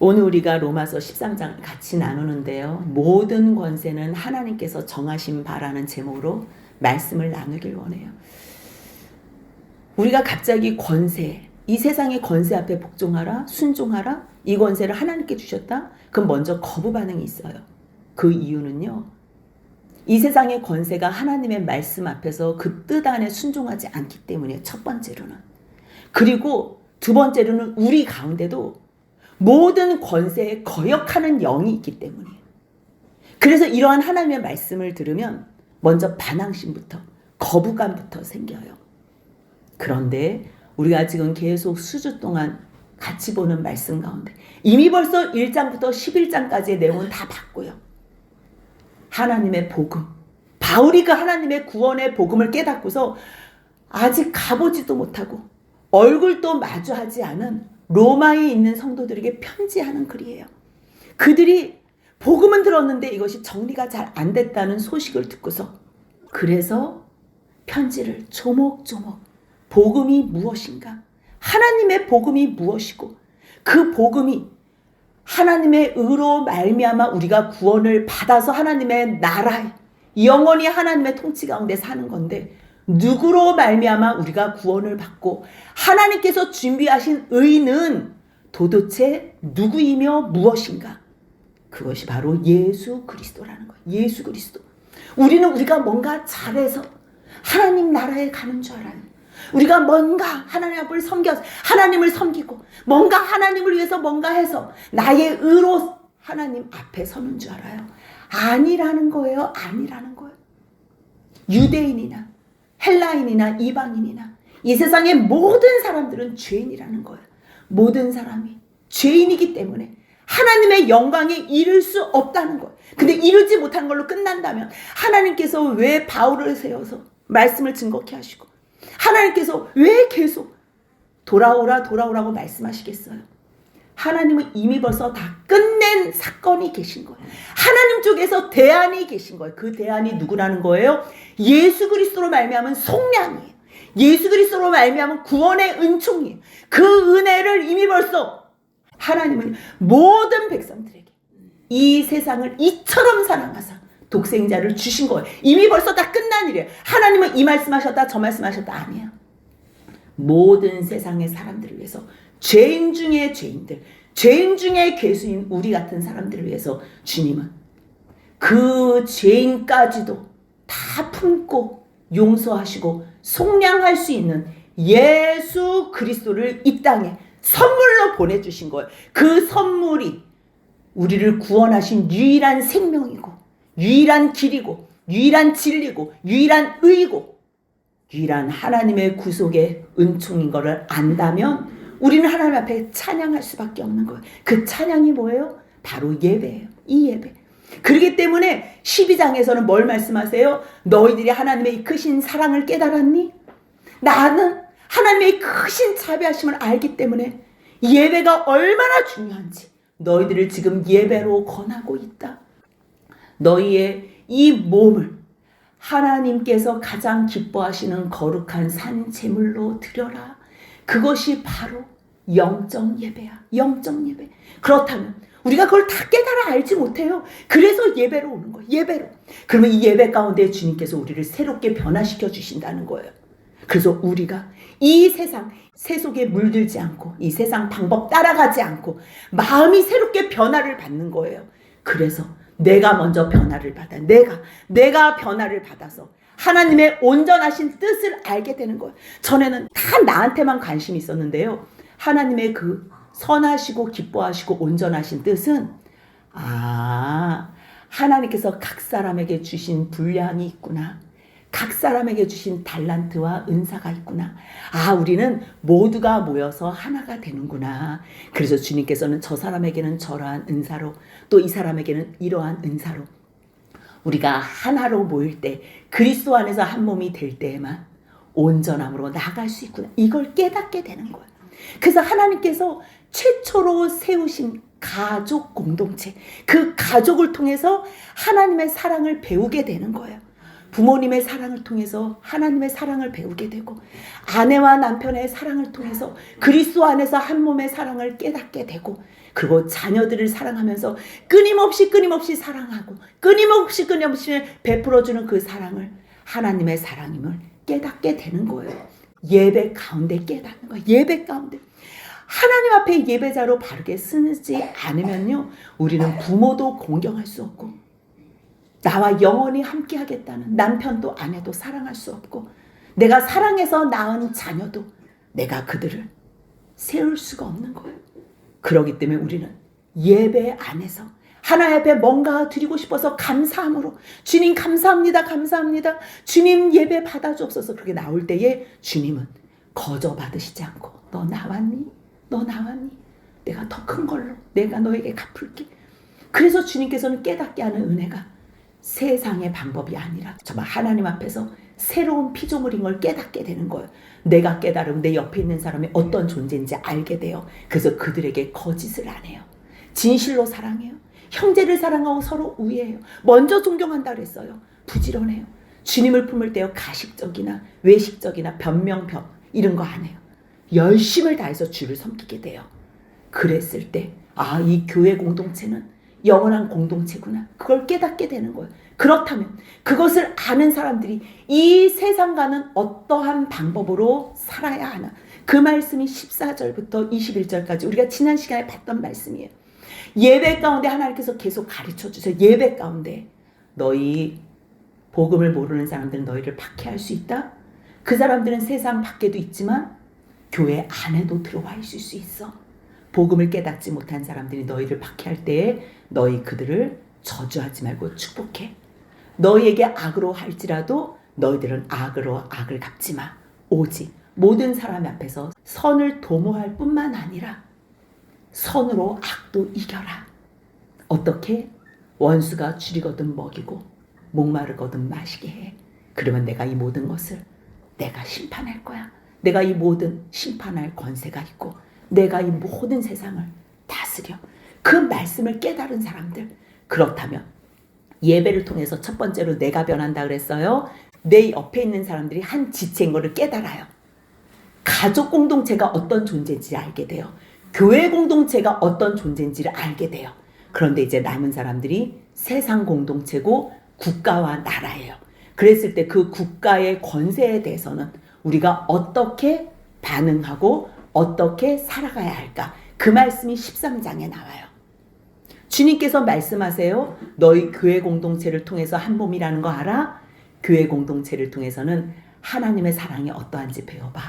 오늘 우리가 로마서 13장 같이 나누는데요. 모든 권세는 하나님께서 정하신 바라는 제목으로 말씀을 나누길 원해요. 우리가 갑자기 권세, 이 세상의 권세 앞에 복종하라, 순종하라, 이 권세를 하나님께 주셨다? 그럼 먼저 거부 반응이 있어요. 그 이유는요. 이 세상의 권세가 하나님의 말씀 앞에서 그 뜻 안에 순종하지 않기 때문에 첫 번째로는. 그리고 두 번째로는 우리 가운데도 모든 권세에 거역하는 영이 있기 때문이에요. 그래서 이러한 하나님의 말씀을 들으면 먼저 반항심부터 거부감부터 생겨요. 그런데 우리가 지금 계속 수주 동안 같이 보는 말씀 가운데 이미 벌써 1장부터 11장까지의 내용은 다 봤고요. 하나님의 복음, 바울이 그 하나님의 구원의 복음을 깨닫고서 아직 가보지도 못하고 얼굴도 마주하지 않은 로마에 있는 성도들에게 편지하는 글이에요. 그들이 복음은 들었는데 이것이 정리가 잘 안 됐다는 소식을 듣고서 그래서 편지를 조목조목 복음이 무엇인가? 하나님의 복음이 무엇이고 그 복음이 하나님의 의로 말미암아 우리가 구원을 받아서 하나님의 나라에 영원히 하나님의 통치 가운데 사는 건데 누구로 말미암아 우리가 구원을 받고 하나님께서 준비하신 의는 도대체 누구이며 무엇인가? 그것이 바로 예수 그리스도라는 거예요. 예수 그리스도. 우리는 우리가 뭔가 잘해서 하나님 나라에 가는 줄 알아요. 우리가 뭔가 하나님 앞을 섬겨서 하나님을 섬기고 뭔가 하나님을 위해서 뭔가 해서 나의 의로 하나님 앞에 서는 줄 알아요. 아니라는 거예요. 아니라는 거예요. 유대인이나 헬라인이나 이방인이나 이 세상의 모든 사람들은 죄인이라는 거예요. 모든 사람이 죄인이기 때문에 하나님의 영광에 이를 수 없다는 거예요. 근데 이루지 못한 걸로 끝난다면 하나님께서 왜 바울을 세워서 말씀을 증거케 하시고 하나님께서 왜 계속 돌아오라고 말씀하시겠어요? 하나님은 이미 벌써 다 끝낸 사건이 계신 거예요. 하나님 쪽에서 대안이 계신 거예요. 그 대안이 누구라는 거예요? 예수 그리스도로 말미암은 속량이에요. 예수 그리스도로 말미암은 구원의 은총이에요. 그 은혜를 이미 벌써 하나님은 모든 백성들에게 이 세상을 이처럼 사랑하사 독생자를 주신 거예요. 이미 벌써 다 끝난 일이에요. 하나님은 이 말씀하셨다 저 말씀하셨다 아니에요. 모든 세상의 사람들을 위해서 죄인 중에 죄인들, 죄인 중에 괴수인 우리 같은 사람들을 위해서 주님은 그 죄인까지도 다 품고 용서하시고 속량할 수 있는 예수 그리스도를 이 땅에 선물로 보내주신 거예요. 그 선물이 우리를 구원하신 유일한 생명이고 유일한 길이고 유일한 진리고 유일한 의고 유일한 하나님의 구속의 은총인 것을 안다면 우리는 하나님 앞에 찬양할 수밖에 없는 거예요. 그 찬양이 뭐예요? 바로 예배예요. 이 예배. 그렇기 때문에 12장에서는 뭘 말씀하세요? 너희들이 하나님의 크신 사랑을 깨달았니? 나는 하나님의 크신 자비하심을 알기 때문에 예배가 얼마나 중요한지 너희들을 지금 예배로 권하고 있다. 너희의 이 몸을 하나님께서 가장 기뻐하시는 거룩한 산 제물로 드려라. 그것이 바로 영적 예배야. 영적 예배. 그렇다면 우리가 그걸 다 깨달아 알지 못해요. 그래서 예배로 오는 거예요. 예배로. 그러면 이 예배 가운데 주님께서 우리를 새롭게 변화시켜 주신다는 거예요. 그래서 우리가 이 세상 세속에 물들지 않고 이 세상 방법 따라가지 않고 마음이 새롭게 변화를 받는 거예요. 그래서 내가 먼저 변화를 받아. 내가 변화를 받아서 하나님의 온전하신 뜻을 알게 되는 거예요. 전에는 다 나한테만 관심이 있었는데요. 하나님의 그 선하시고 기뻐하시고 온전하신 뜻은 하나님께서 각 사람에게 주신 분량이 있구나. 각 사람에게 주신 달란트와 은사가 있구나. 우리는 모두가 모여서 하나가 되는구나. 그래서 주님께서는 저 사람에게는 저러한 은사로 또 이 사람에게는 이러한 은사로 우리가 하나로 모일 때 그리스도 안에서 한 몸이 될 때에만 온전함으로 나아갈 수 있구나. 이걸 깨닫게 되는 거예요. 그래서 하나님께서 최초로 세우신 가족 공동체, 그 가족을 통해서 하나님의 사랑을 배우게 되는 거예요. 부모님의 사랑을 통해서 하나님의 사랑을 배우게 되고 아내와 남편의 사랑을 통해서 그리스도 안에서 한 몸의 사랑을 깨닫게 되고 그리고 자녀들을 사랑하면서 끊임없이 사랑하고 끊임없이 베풀어주는 그 사랑을 하나님의 사랑임을 깨닫게 되는 거예요. 예배 가운데 깨닫는 거예요. 예배 가운데. 하나님 앞에 예배자로 바르게 쓰지 않으면요, 우리는 부모도 공경할 수 없고 나와 영원히 함께 하겠다는 남편도 아내도 사랑할 수 없고 내가 사랑해서 낳은 자녀도 내가 그들을 세울 수가 없는 거예요. 그렇기 때문에 우리는 예배 안에서 하나님 앞에 뭔가 드리고 싶어서 감사함으로 주님 감사합니다. 주님 예배 받아주옵소서. 그렇게 나올 때에 주님은 거저 받으시지 않고 너 나왔니? 내가 더 큰 걸로 내가 너에게 갚을게. 그래서 주님께서는 깨닫게 하는 은혜가 세상의 방법이 아니라 정말 하나님 앞에서 새로운 피조물인 걸 깨닫게 되는 거예요. 내가 깨달으면 내 옆에 있는 사람이 어떤 존재인지 알게 돼요. 그래서 그들에게 거짓을 안 해요. 진실로 사랑해요. 형제를 사랑하고 서로 우애해요. 먼저 존경한다 그랬어요. 부지런해요. 주님을 품을 때요, 가식적이나 외식적이나 변명병 이런 거 안 해요. 열심을 다해서 주를 섬기게 돼요. 그랬을 때 이 교회 공동체는 영원한 공동체구나. 그걸 깨닫게 되는 거예요. 그렇다면 그것을 아는 사람들이 이 세상과는 어떠한 방법으로 살아야 하나. 그 말씀이 14절부터 21절까지 우리가 지난 시간에 봤던 말씀이에요. 예배 가운데 하나님께서 계속 가르쳐주세요. 예배 가운데 너희 복음을 모르는 사람들은 너희를 박해할 수 있다. 그 사람들은 세상 밖에도 있지만 교회 안에도 들어와 있을 수 있어. 복음을 깨닫지 못한 사람들이 너희를 박해할 때에 너희 그들을 저주하지 말고 축복해. 너희에게 악으로 할지라도 너희들은 악으로 악을 갚지 마. 오직 모든 사람 앞에서 선을 도모할 뿐만 아니라 선으로 악도 이겨라. 어떻게? 원수가 줄이거든 먹이고 목마르거든 마시게 해. 그러면 내가 이 모든 것을 내가 심판할 거야. 내가 이 모든 심판할 권세가 있고 내가 이 모든 세상을 다스려. 그 말씀을 깨달은 사람들. 그렇다면 예배를 통해서 첫 번째로 내가 변한다 그랬어요. 내 옆에 있는 사람들이 한 지체인 것을 깨달아요. 가족 공동체가 어떤 존재인지 알게 돼요. 교회 공동체가 어떤 존재인지를 알게 돼요. 그런데 이제 남은 사람들이 세상 공동체고 국가와 나라예요. 그랬을 때 그 국가의 권세에 대해서는 우리가 어떻게 반응하고 어떻게 살아가야 할까? 그 말씀이 13장에 나와요. 주님께서 말씀하세요. 너희 교회 공동체를 통해서 한 몸이라는 거 알아? 교회 공동체를 통해서는 하나님의 사랑이 어떠한지 배워봐.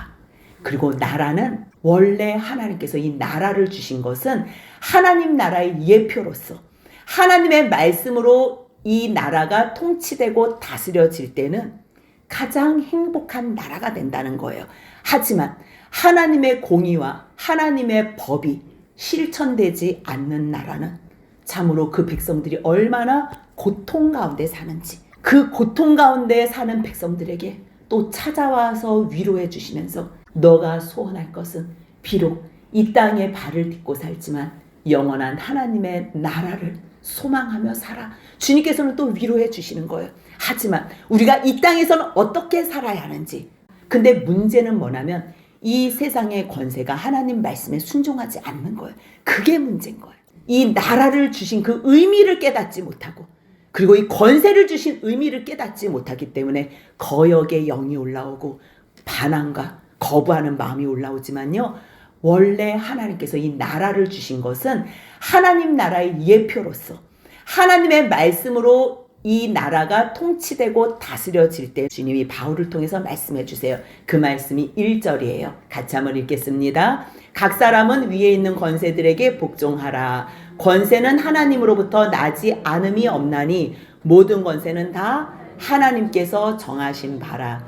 그리고 나라는 원래 하나님께서 이 나라를 주신 것은 하나님 나라의 예표로서 하나님의 말씀으로 이 나라가 통치되고 다스려질 때는 가장 행복한 나라가 된다는 거예요. 하지만 하나님의 공의와 하나님의 법이 실천되지 않는 나라는 참으로 그 백성들이 얼마나 고통 가운데 사는지, 그 고통 가운데 사는 백성들에게 또 찾아와서 위로해 주시면서 너가 소원할 것은 비록 이 땅에 발을 딛고 살지만 영원한 하나님의 나라를 소망하며 살아. 주님께서는 또 위로해 주시는 거예요. 하지만 우리가 이 땅에서는 어떻게 살아야 하는지. 근데 문제는 뭐냐면 이 세상의 권세가 하나님 말씀에 순종하지 않는 거예요. 그게 문제인 거예요. 이 나라를 주신 그 의미를 깨닫지 못하고 그리고 이 권세를 주신 의미를 깨닫지 못하기 때문에 거역의 영이 올라오고 반항과 거부하는 마음이 올라오지만요. 원래 하나님께서 이 나라를 주신 것은 하나님 나라의 예표로서 하나님의 말씀으로 이 나라가 통치되고 다스려질 때 주님이 바울을 통해서 말씀해 주세요. 그 말씀이 1절이에요. 같이 한번 읽겠습니다. 각 사람은 위에 있는 권세들에게 복종하라. 권세는 하나님으로부터 나지 않음이 없나니 모든 권세는 다 하나님께서 정하신 바라.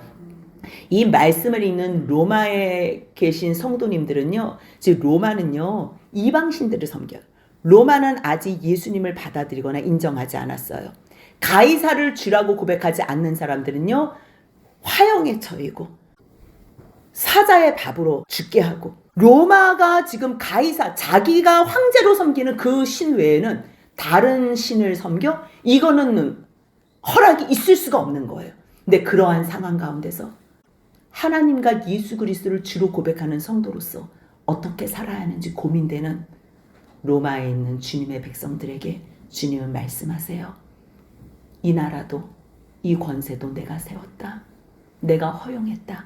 이 말씀을 읽는 로마에 계신 성도님들은요, 즉 로마는요 이방신들을 섬겨요. 로마는 아직 예수님을 받아들이거나 인정하지 않았어요. 가이사를 주라고 고백하지 않는 사람들은요 화형에 처이고 사자의 밥으로 죽게 하고, 로마가 지금 가이사, 자기가 황제로 섬기는 그 신 외에는 다른 신을 섬겨? 이거는 허락이 있을 수가 없는 거예요. 근데 그러한 상황 가운데서 하나님과 예수 그리스도를 주로 고백하는 성도로서 어떻게 살아야 하는지 고민되는 로마에 있는 주님의 백성들에게 주님은 말씀하세요. 이 나라도 이 권세도 내가 세웠다. 내가 허용했다.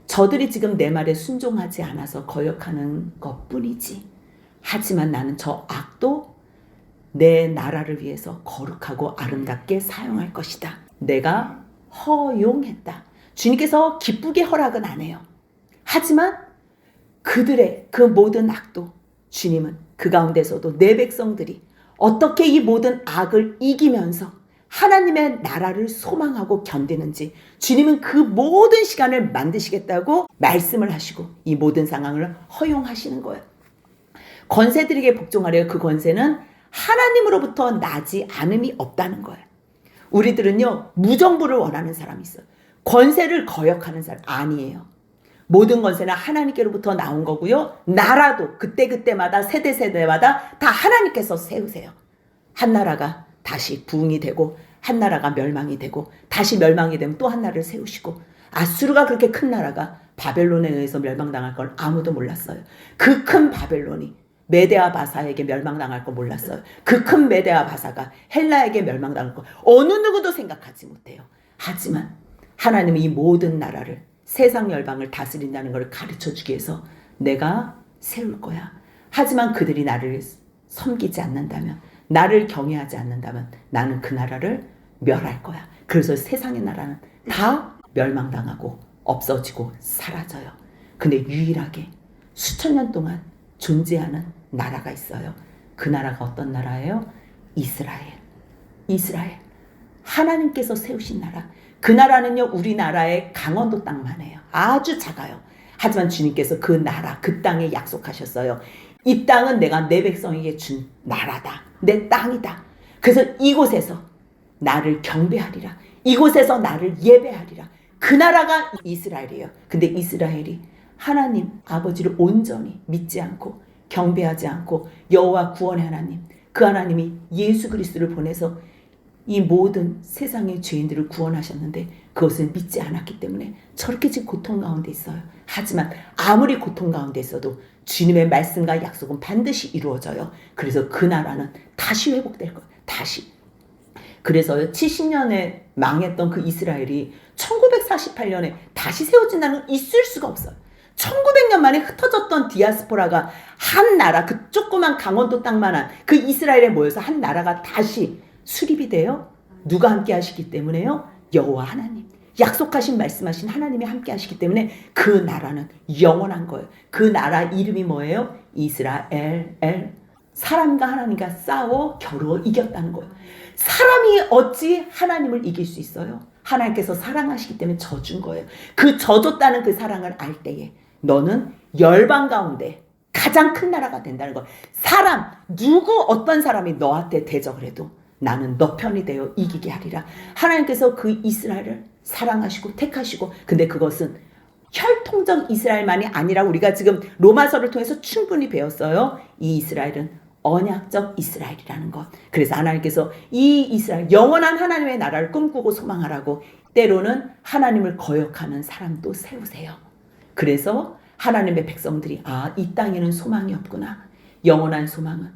저들이 지금 내 말에 순종하지 않아서 거역하는 것뿐이지. 하지만 나는 저 악도 내 나라를 위해서 거룩하고 아름답게 사용할 것이다. 내가 허용했다. 주님께서 기쁘게 허락은 안 해요. 하지만 그들의 그 모든 악도 주님은 그 가운데서도 내 백성들이 어떻게 이 모든 악을 이기면서 하나님의 나라를 소망하고 견디는지 주님은 그 모든 시간을 만드시겠다고 말씀을 하시고 이 모든 상황을 허용하시는 거예요. 권세들에게 복종하래요. 그 권세는 하나님으로부터 나지 않음이 없다는 거예요. 우리들은요, 무정부를 원하는 사람이 있어요. 권세를 거역하는 사람 아니에요. 모든 권세는 하나님께로부터 나온 거고요. 나라도 그때그때마다 세대마다 다 하나님께서 세우세요. 한 나라가 다시 부흥이 되고 한 나라가 멸망이 되고 다시 멸망이 되면 또 한 나라를 세우시고, 아수르가 그렇게 큰 나라가 바벨론에 의해서 멸망당할 걸 아무도 몰랐어요. 그 큰 바벨론이 메데아 바사에게 멸망당할 거 몰랐어요. 그 큰 메데아 바사가 헬라에게 멸망당할 거 어느 누구도 생각하지 못해요. 하지만 하나님이 이 모든 나라를, 세상 열방을 다스린다는 걸 가르쳐주기 위해서 내가 세울 거야. 하지만 그들이 나를 섬기지 않는다면, 나를 경외하지 않는다면 나는 그 나라를 멸할 거야. 그래서 세상의 나라는 다 멸망당하고 없어지고 사라져요. 근데 유일하게 수천 년 동안 존재하는 나라가 있어요. 그 나라가 어떤 나라예요? 이스라엘. 이스라엘. 하나님께서 세우신 나라. 그 나라는요, 우리나라의 강원도 땅만 해요. 아주 작아요. 하지만 주님께서 그 나라, 그 땅에 약속하셨어요. 이 땅은 내가 내 백성에게 준 나라다. 내 땅이다. 그래서 이곳에서 나를 경배하리라. 이곳에서 나를 예배하리라. 그 나라가 이스라엘이에요. 근데 이스라엘이 하나님 아버지를 온전히 믿지 않고 경배하지 않고 여호와 구원의 하나님, 그 하나님이 예수 그리스도를 보내서 이 모든 세상의 죄인들을 구원하셨는데 그것을 믿지 않았기 때문에 저렇게 지금 고통 가운데 있어요. 하지만 아무리 고통 가운데 있어도 주님의 말씀과 약속은 반드시 이루어져요. 그래서 그 나라는 다시 회복될 거예요. 다시. 그래서요, 70년에 망했던 그 이스라엘이 1948년에 다시 세워진다는 건 있을 수가 없어요. 1900년 만에 흩어졌던 디아스포라가 한 나라, 그 조그만 강원도 땅만한 그 이스라엘에 모여서 한 나라가 다시 수립이 돼요. 누가 함께 하시기 때문에요? 여호와 하나님. 약속하신 말씀하신 하나님이 함께 하시기 때문에 그 나라는 영원한 거예요. 그 나라 이름이 뭐예요? 이스라엘. 사람과 하나님과 싸워 겨루어 이겼다는 거예요. 사람이 어찌 하나님을 이길 수 있어요? 하나님께서 사랑하시기 때문에 져준 거예요. 그 져줬다는 그 사랑을 알 때에 너는 열방 가운데 가장 큰 나라가 된다는 거예요. 사람, 누구 어떤 사람이 너한테 대적을 해도 나는 너 편이 되어 이기게 하리라. 하나님께서 그 이스라엘을 사랑하시고 택하시고, 근데 그것은 혈통적 이스라엘만이 아니라 우리가 지금 로마서를 통해서 충분히 배웠어요. 이 이스라엘은 언약적 이스라엘이라는 것. 그래서 하나님께서 이 이스라엘, 영원한 하나님의 나라를 꿈꾸고 소망하라고 때로는 하나님을 거역하는 사람도 세우세요. 그래서 하나님의 백성들이 이 땅에는 소망이 없구나. 영원한 소망은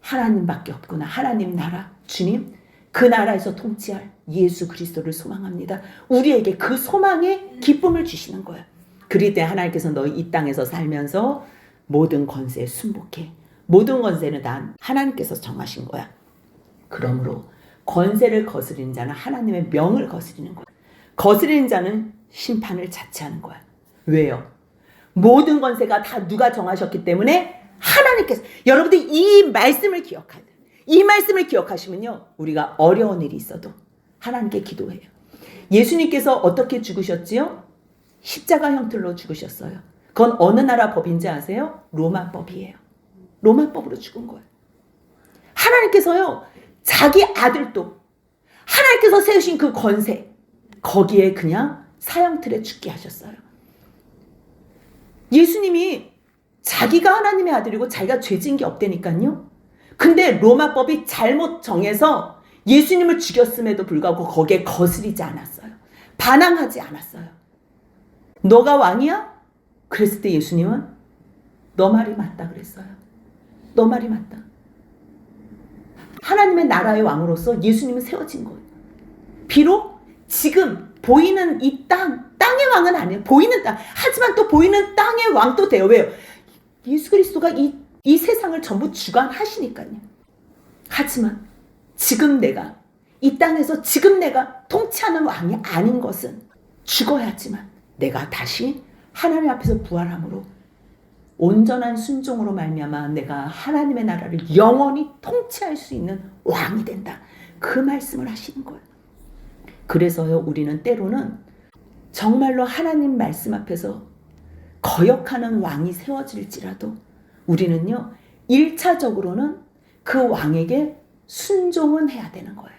하나님밖에 없구나. 하나님 나라, 주님, 그 나라에서 통치할 예수 그리스도를 소망합니다. 우리에게 그 소망의 기쁨을 주시는 거예요. 그럴 때 하나님께서 너희 이 땅에서 살면서 모든 권세에 순복해. 모든 권세는 다 하나님께서 정하신 거야. 그러므로 권세를 거스리는 자는 하나님의 명을 거스리는 거야. 거스리는 자는 심판을 자체하는 거야. 왜요? 모든 권세가 다 누가 정하셨기 때문에 하나님께서. 여러분들 이 말씀을 기억해야 돼요. 이 말씀을 기억하시면요, 우리가 어려운 일이 있어도 하나님께 기도해요. 예수님께서 어떻게 죽으셨지요? 십자가 형틀로 죽으셨어요. 그건 어느 나라 법인지 아세요? 로마법이에요. 로마법으로 죽은 거예요. 하나님께서요, 자기 아들도 하나님께서 세우신 그 권세, 거기에 그냥 사형틀에 죽게 하셨어요. 예수님이 자기가 하나님의 아들이고 자기가 죄진 게 없다니까요. 근데 로마법이 잘못 정해서 예수님을 죽였음에도 불구하고 거기에 거스리지 않았어요. 반항하지 않았어요. 너가 왕이야? 그랬을 때 예수님은 너 말이 맞다 그랬어요. 너 말이 맞다. 하나님의 나라의 왕으로서 예수님은 세워진 거예요. 비록 지금 보이는 이 땅의 왕은 아니에요. 보이는 땅. 하지만 또 보이는 땅의 왕도 돼요. 왜요? 예수 그리스도가 이 세상을 전부 주관하시니까요. 하지만 지금 내가 이 땅에서 지금 내가 통치하는 왕이 아닌 것은 죽어야지만 내가 다시 하나님 앞에서 부활함으로 온전한 순종으로 말미암아 내가 하나님의 나라를 영원히 통치할 수 있는 왕이 된다. 그 말씀을 하시는 거예요. 그래서요, 우리는 때로는 정말로 하나님 말씀 앞에서 거역하는 왕이 세워질지라도 우리는요, 1차적으로는 그 왕에게 순종은 해야 되는 거예요.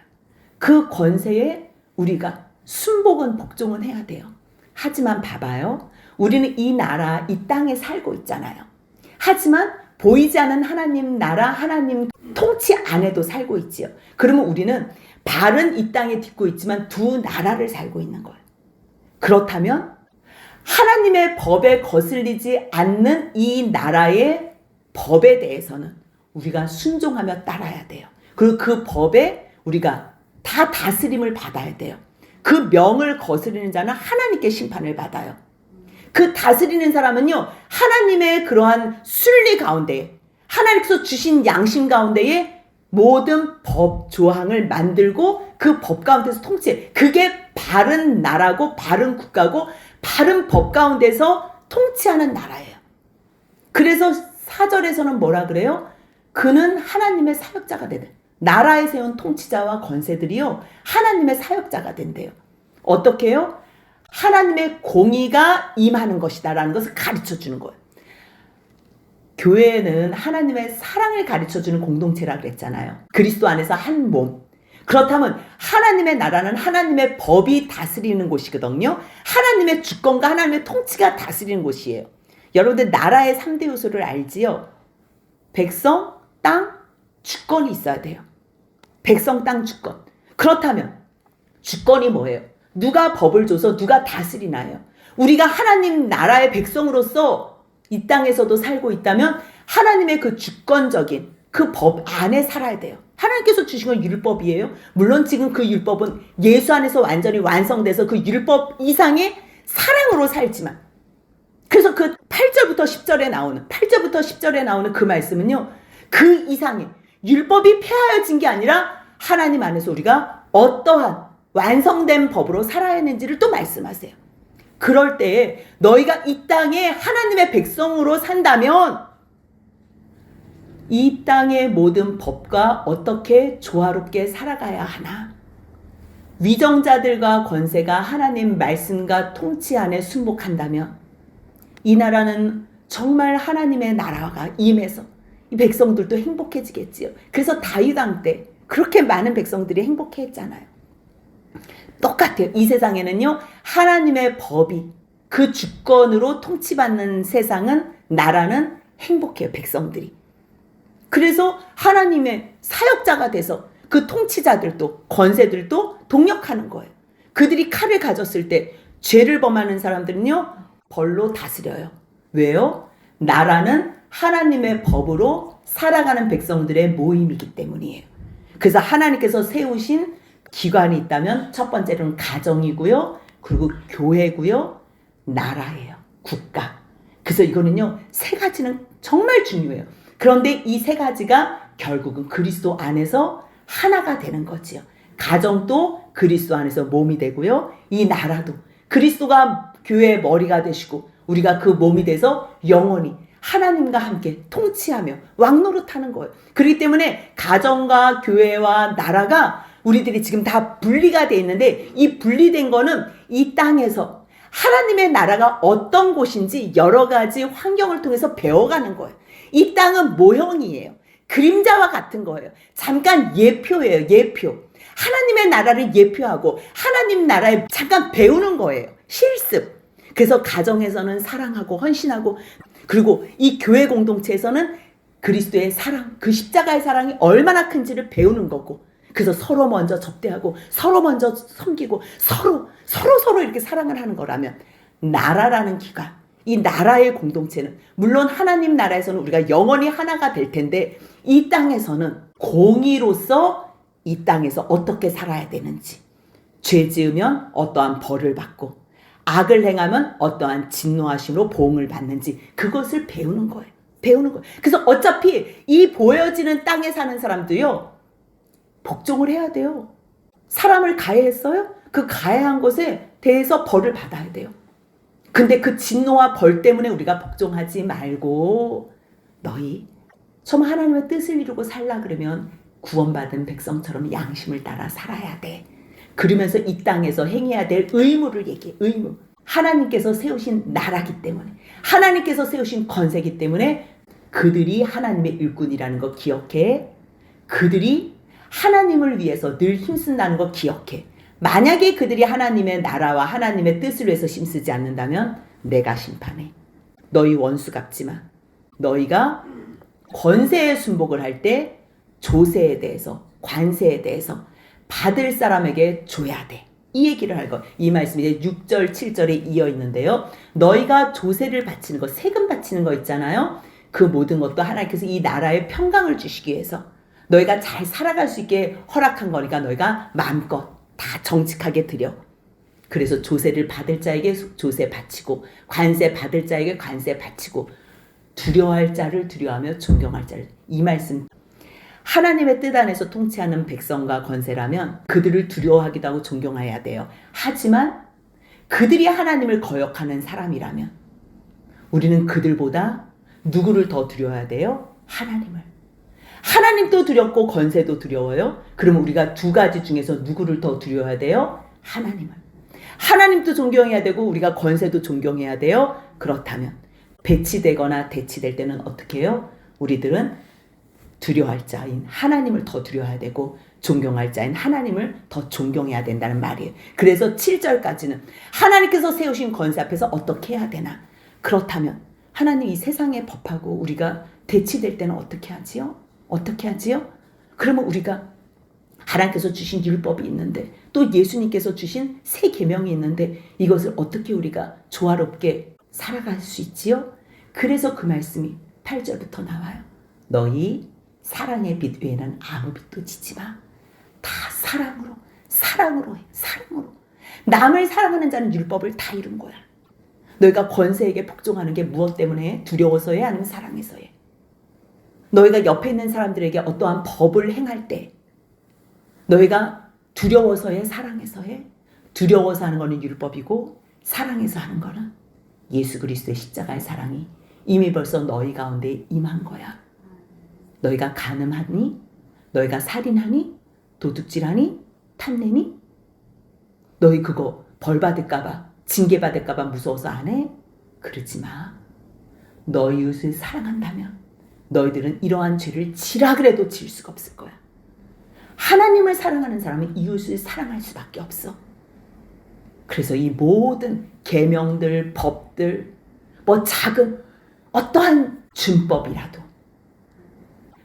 그 권세에 우리가 순복은 복종은 해야 돼요. 하지만 봐봐요. 우리는 이 나라, 이 땅에 살고 있잖아요. 하지만 보이지 않는 하나님 나라, 하나님 통치 안에도 살고 있지요. 그러면 우리는 발은 이 땅에 딛고 있지만 두 나라를 살고 있는 거예요. 그렇다면 하나님의 법에 거슬리지 않는 이 나라의 법에 대해서는 우리가 순종하며 따라야 돼요. 그리고 그 법에 우리가 다 다스림을 받아야 돼요. 그 명을 거스르는 자는 하나님께 심판을 받아요. 그 다스리는 사람은요, 하나님의 그러한 순리 가운데, 하나님께서 주신 양심 가운데에 모든 법 조항을 만들고 그 법 가운데서 통치해. 그게 바른 나라고 바른 국가고 바른 법 가운데서 통치하는 나라예요. 그래서 4절에서는 뭐라 그래요? 그는 하나님의 사역자가 되대. 나라에 세운 통치자와 권세들이요, 하나님의 사역자가 된대요. 어떻게 해요? 하나님의 공의가 임하는 것이다 라는 것을 가르쳐주는 거예요. 교회는 하나님의 사랑을 가르쳐주는 공동체라 그랬잖아요. 그리스도 안에서 한 몸. 그렇다면 하나님의 나라는 하나님의 법이 다스리는 곳이거든요. 하나님의 주권과 하나님의 통치가 다스리는 곳이에요. 여러분들 나라의 3대 요소를 알지요? 백성, 땅, 주권이 있어야 돼요. 백성, 땅, 주권. 그렇다면 주권이 뭐예요? 누가 법을 줘서 누가 다스리나요? 우리가 하나님 나라의 백성으로서 이 땅에서도 살고 있다면 하나님의 그 주권적인 그 법 안에 살아야 돼요. 하나님께서 주신 건 율법이에요. 물론 지금 그 율법은 예수 안에서 완전히 완성돼서 그 율법 이상의 사랑으로 살지만, 그래서 그 8절부터 10절에 나오는 그 말씀은요, 그 이상의 율법이 폐하여진 게 아니라 하나님 안에서 우리가 어떠한 완성된 법으로 살아야 하는지를 또 말씀하세요. 그럴 때에 너희가 이 땅에 하나님의 백성으로 산다면 이 땅의 모든 법과 어떻게 조화롭게 살아가야 하나? 위정자들과 권세가 하나님 말씀과 통치 안에 순복한다면 이 나라는 정말 하나님의 나라가 임해서 이 백성들도 행복해지겠지요. 그래서 다윗왕 때 그렇게 많은 백성들이 행복해했잖아요. 똑같아요. 이 세상에는요, 하나님의 법이 그 주권으로 통치받는 세상은, 나라는 행복해요, 백성들이. 그래서 하나님의 사역자가 돼서 그 통치자들도 권세들도 동력하는 거예요. 그들이 칼을 가졌을 때 죄를 범하는 사람들은요, 벌로 다스려요. 왜요? 나라는 하나님의 법으로 살아가는 백성들의 모임이기 때문이에요. 그래서 하나님께서 세우신 기관이 있다면 첫 번째로는 가정이고요, 그리고 교회고요, 나라예요. 국가. 그래서 이거는요, 세 가지는 정말 중요해요. 그런데 이 세 가지가 결국은 그리스도 안에서 하나가 되는 거지요. 가정도 그리스도 안에서 몸이 되고요, 이 나라도 그리스도가 교회의 머리가 되시고 우리가 그 몸이 돼서 영원히 하나님과 함께 통치하며 왕노릇하는 거예요. 그렇기 때문에 가정과 교회와 나라가 우리들이 지금 다 분리가 돼 있는데, 이 분리된 거는 이 땅에서 하나님의 나라가 어떤 곳인지 여러 가지 환경을 통해서 배워가는 거예요. 이 땅은 모형이에요. 그림자와 같은 거예요. 잠깐 예표예요. 예표. 하나님의 나라를 예표하고 하나님 나라에 잠깐 배우는 거예요. 실습. 그래서 가정에서는 사랑하고 헌신하고, 그리고 이 교회 공동체에서는 그리스도의 사랑, 그 십자가의 사랑이 얼마나 큰지를 배우는 거고, 그래서 서로 먼저 접대하고 서로 먼저 섬기고 서로 이렇게 사랑을 하는 거라면 나라라는 기관, 이 나라의 공동체는 물론 하나님 나라에서는 우리가 영원히 하나가 될 텐데 이 땅에서는 공의로서 이 땅에서 어떻게 살아야 되는지, 죄 지으면 어떠한 벌을 받고 악을 행하면 어떠한 진노하심으로 보응을 받는지 그것을 배우는 거예요. 그래서 어차피 이 보여지는 땅에 사는 사람도요, 복종을 해야 돼요. 사람을 가해했어요? 그 가해한 것에 대해서 벌을 받아야 돼요. 근데 그 진노와 벌 때문에 우리가 복종하지 말고 너희 정말 하나님의 뜻을 이루고 살라 그러면 구원받은 백성처럼 양심을 따라 살아야 돼. 그러면서 이 땅에서 행해야 될 의무를 얘기해. 의무. 하나님께서 세우신 나라기 때문에, 하나님께서 세우신 권세기 때문에 그들이 하나님의 일꾼이라는 거 기억해. 그들이 하나님을 위해서 늘 힘쓴다는 거 기억해. 만약에 그들이 하나님의 나라와 하나님의 뜻을 위해서 힘쓰지 않는다면 내가 심판해. 너희 원수 갚지 마. 너희가 권세에 순복을 할 때 조세에 대해서, 관세에 대해서 받을 사람에게 줘야 돼. 이 얘기를 할 거. 이 말씀이 이제 6절, 7절에 이어 있는데요. 너희가 조세를 바치는 거, 세금 바치는 거 있잖아요. 그 모든 것도 하나님께서 이 나라에 평강을 주시기 위해서 너희가 잘 살아갈 수 있게 허락한 거니까 너희가 마음껏 다 정직하게 드려. 그래서 조세를 받을 자에게 조세 바치고 관세 받을 자에게 관세 바치고 두려워할 자를 두려워하며 존경할 자를. 이 말씀. 하나님의 뜻 안에서 통치하는 백성과 권세라면 그들을 두려워하기도 하고 존경해야 돼요. 하지만 그들이 하나님을 거역하는 사람이라면 우리는 그들보다 누구를 더 두려워야 돼요? 하나님을. 하나님도 두렵고 권세도 두려워요. 그러면 우리가 두 가지 중에서 누구를 더 두려워야 돼요? 하나님을. 하나님도 존경해야 되고 우리가 권세도 존경해야 돼요. 그렇다면 배치되거나 대치될 때는 어떻게 해요? 우리들은 두려워할 자인 하나님을 더 두려워해야 되고 존경할 자인 하나님을 더 존경해야 된다는 말이에요. 그래서 7절까지는 하나님께서 세우신 권세 앞에서 어떻게 해야 되나? 그렇다면 하나님 이 세상의 법하고 우리가 대치될 때는 어떻게 하지요? 어떻게 하지요? 그러면 우리가 하나님께서 주신 율법이 있는데 또 예수님께서 주신 새 계명이 있는데 이것을 어떻게 우리가 조화롭게 살아갈 수 있지요? 그래서 그 말씀이 8절부터 나와요. 너희 사랑의 빛 외에는 아무 빛도 지지 마. 다 사랑으로 해. 사랑으로. 남을 사랑하는 자는 율법을 다 이룬 거야. 너희가 권세에게 복종하는 게 무엇 때문에 해? 두려워서 해? 아니면 사랑해서 해? 너희가 옆에 있는 사람들에게 어떠한 법을 행할 때 너희가 두려워서 해? 사랑해서 해? 두려워서 하는 거는 율법이고 사랑해서 하는 거는 예수 그리스도의 십자가의 사랑이 이미 벌써 너희 가운데 임한 거야. 너희가 간음하니? 너희가 살인하니? 도둑질하니? 탐내니? 너희 그거 벌 받을까봐 징계받을까봐 무서워서 안 해? 그러지 마. 너희 이웃을 사랑한다면 너희들은 이러한 죄를 지라 그래도 지을 수가 없을 거야. 하나님을 사랑하는 사람은 이웃을 사랑할 수밖에 없어. 그래서 이 모든 계명들, 법들, 뭐 작은 어떠한 준법이라도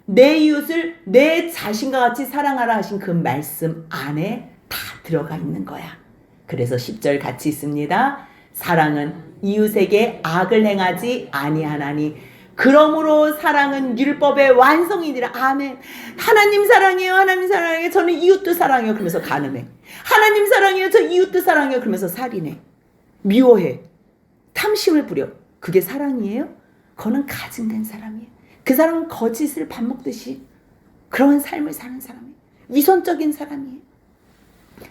내 이웃을 내 자신과 같이 사랑하라 하신 그 말씀 안에 다 들어가 있는 거야. 그래서 10절 같이 있습니다. 사랑은 이웃에게 악을 행하지 아니하나니 그러므로 사랑은 율법의 완성이니라. 아멘. 하나님 사랑해요. 하나님 사랑해요. 저는 이웃도 사랑해요. 그러면서 간음해. 하나님 사랑해요. 저 이웃도 사랑해요. 그러면서 살인해. 미워해. 탐심을 부려. 그게 사랑이에요? 그거는 가증된 사람이에요. 그 사람은 거짓을 밥 먹듯이 그런 삶을 사는 사람이에요. 위선적인 사람이에요.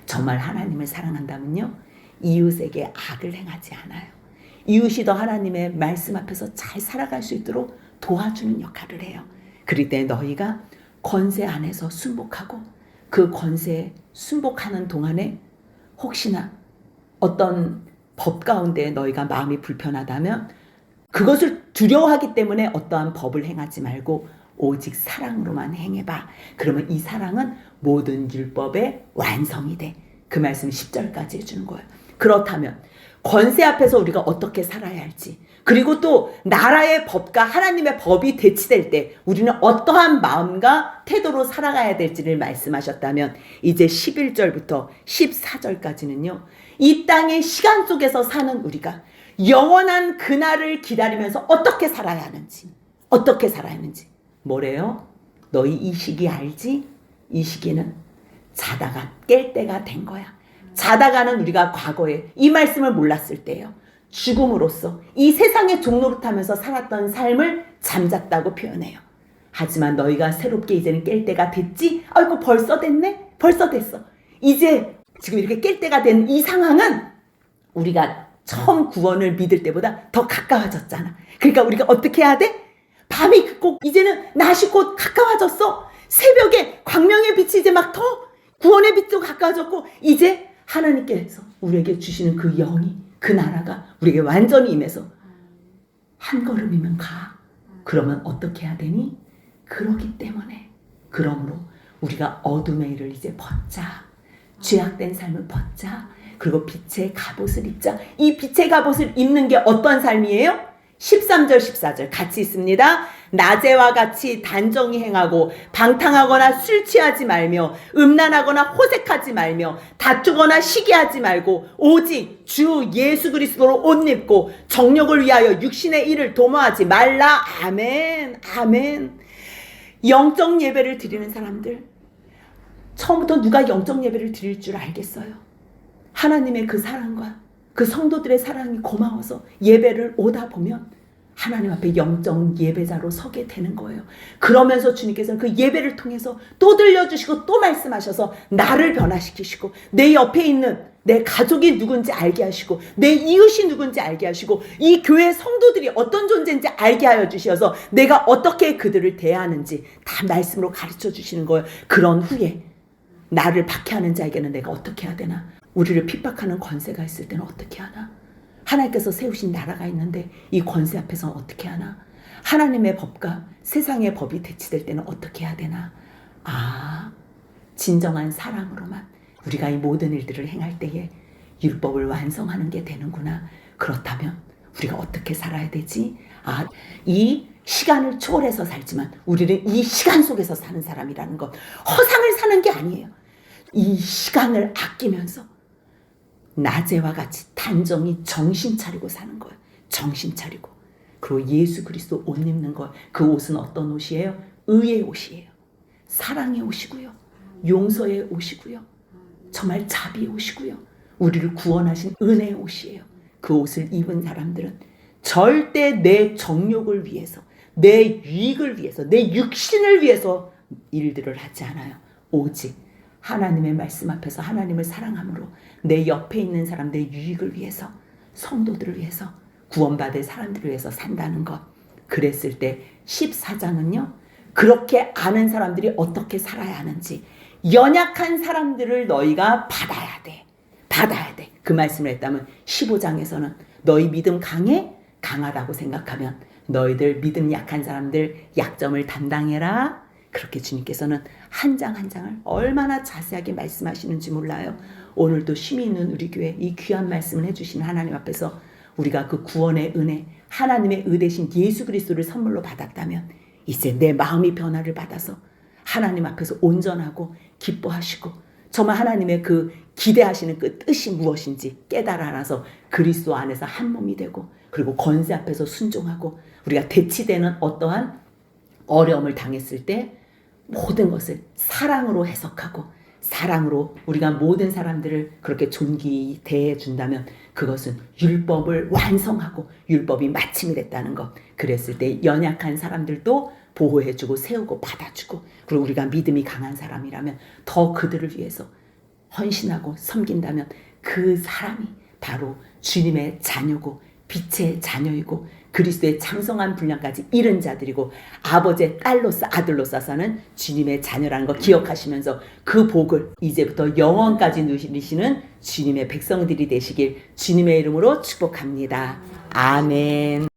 정말 하나님을 사랑한다면요, 이웃에게 악을 행하지 않아요. 이웃이 더 하나님의 말씀 앞에서 잘 살아갈 수 있도록 도와주는 역할을 해요. 그럴 때 너희가 권세 안에서 순복하고 그 권세에 순복하는 동안에 혹시나 어떤 법 가운데 너희가 마음이 불편하다면 그것을 두려워하기 때문에 어떠한 법을 행하지 말고 오직 사랑으로만 행해봐. 그러면 이 사랑은 모든 율법의 완성이 돼. 그 말씀 10절까지 해주는 거예요. 그렇다면 권세 앞에서 우리가 어떻게 살아야 할지, 그리고 또 나라의 법과 하나님의 법이 대치될 때 우리는 어떠한 마음과 태도로 살아가야 될지를 말씀하셨다면, 이제 11절부터 14절까지는요. 이 땅의 시간 속에서 사는 우리가 영원한 그날을 기다리면서 어떻게 살아야 하는지, 어떻게 살아야 하는지. 뭐래요? 너희 이 시기 알지? 이 시기는 자다가 깰 때가 된 거야. 자다가는 우리가 과거에 이 말씀을 몰랐을 때요. 죽음으로써 이 세상의 종노릇하면서 살았던 삶을 잠잤다고 표현해요. 하지만 너희가 새롭게 이제는 깰 때가 됐지? 아이고 벌써 됐네? 벌써 됐어. 이제 지금 이렇게 깰 때가 된 이 상황은 우리가 처음 구원을 믿을 때보다 더 가까워졌잖아. 그러니까 우리가 어떻게 해야 돼? 밤이 깊고 이제는 낮이 곧 가까워졌어. 새벽에 광명의 빛이 이제 막 더 구원의 빛도 가까워졌고, 이제 하나님께서 우리에게 주시는 그 영이, 그 나라가 우리에게 완전히 임해서 한 걸음이면 가. 그러면 어떻게 해야 되니? 그러기 때문에, 그러므로 우리가 어둠의 일을 이제 벗자. 죄악된 삶을 벗자. 그리고 빛의 갑옷을 입자. 이 빛의 갑옷을 입는 게 어떤 삶이에요? 13절 14절 같이 있습니다. 낮에와 같이 단정히 행하고 방탕하거나 술 취하지 말며 음란하거나 호색하지 말며 다투거나 시기하지 말고 오직 주 예수 그리스도로 옷 입고 정욕을 위하여 육신의 일을 도모하지 말라. 아멘. 아멘. 영적 예배를 드리는 사람들, 처음부터 누가 영적 예배를 드릴 줄 알겠어요? 하나님의 그 사랑과 그 성도들의 사랑이 고마워서 예배를 오다 보면 하나님 앞에 영적 예배자로 서게 되는 거예요. 그러면서 주님께서는 그 예배를 통해서 또 들려주시고 또 말씀하셔서 나를 변화시키시고 내 옆에 있는 내 가족이 누군지 알게 하시고 내 이웃이 누군지 알게 하시고 이 교회 성도들이 어떤 존재인지 알게 하여 주셔서 내가 어떻게 그들을 대하는지 다 말씀으로 가르쳐 주시는 거예요. 그런 후에 나를 박해하는 자에게는 내가 어떻게 해야 되나? 우리를 핍박하는 권세가 있을 때는 어떻게 하나? 하나님께서 세우신 나라가 있는데 이 권세 앞에서는 어떻게 하나? 하나님의 법과 세상의 법이 대치될 때는 어떻게 해야 되나? 진정한 사랑으로만 우리가 이 모든 일들을 행할 때에 율법을 완성하는 게 되는구나. 그렇다면 우리가 어떻게 살아야 되지? 이 시간을 초월해서 살지만 우리는 이 시간 속에서 사는 사람이라는 것. 허상을 사는 게 아니에요. 이 시간을 아끼면서 낮에와 같이 단정히 정신 차리고 사는 거예요. 정신 차리고. 그리고 예수 그리스도 옷 입는 거. 그 옷은 어떤 옷이에요? 의의 옷이에요. 사랑의 옷이고요. 용서의 옷이고요. 정말 자비의 옷이고요. 우리를 구원하신 은혜의 옷이에요. 그 옷을 입은 사람들은 절대 내 정욕을 위해서, 내 유익을 위해서, 내 육신을 위해서 일들을 하지 않아요. 오직 하나님의 말씀 앞에서 하나님을 사랑함으로 내 옆에 있는 사람들의 유익을 위해서, 성도들을 위해서, 구원받을 사람들을 위해서 산다는 것. 그랬을 때 14장은요. 그렇게 아는 사람들이 어떻게 살아야 하는지, 연약한 사람들을 너희가 받아야 돼. 받아야 돼. 그 말씀을 했다면 15장에서는 너희 믿음 강해? 강하다고 생각하면 너희들 믿음 약한 사람들 약점을 담당해라. 그렇게 주님께서는 한 장 한 장을 얼마나 자세하게 말씀하시는지 몰라요. 오늘도 쉼이 있는 우리 교회 이 귀한 말씀을 해주시는 하나님 앞에서 우리가 그 구원의 은혜, 하나님의 의대신 예수 그리스도를 선물로 받았다면 이제 내 마음이 변화를 받아서 하나님 앞에서 온전하고 기뻐하시고 정말 하나님의 그 기대하시는 그 뜻이 무엇인지 깨달아 알아서 그리스도 안에서 한 몸이 되고, 그리고 권세 앞에서 순종하고, 우리가 대치되는 어떠한 어려움을 당했을 때 모든 것을 사랑으로 해석하고 사랑으로 우리가 모든 사람들을 그렇게 존귀히 대해준다면 그것은 율법을 완성하고 율법이 마침이 됐다는 것. 그랬을 때 연약한 사람들도 보호해주고 세우고 받아주고, 그리고 우리가 믿음이 강한 사람이라면 더 그들을 위해서 헌신하고 섬긴다면 그 사람이 바로 주님의 자녀고 빛의 자녀이고 그리스도의 장성한 분량까지 이른 자들이고 아버지의 딸로서 아들로서 사는 주님의 자녀라는 거 기억하시면서 그 복을 이제부터 영원까지 누리시는 주님의 백성들이 되시길 주님의 이름으로 축복합니다. 아멘.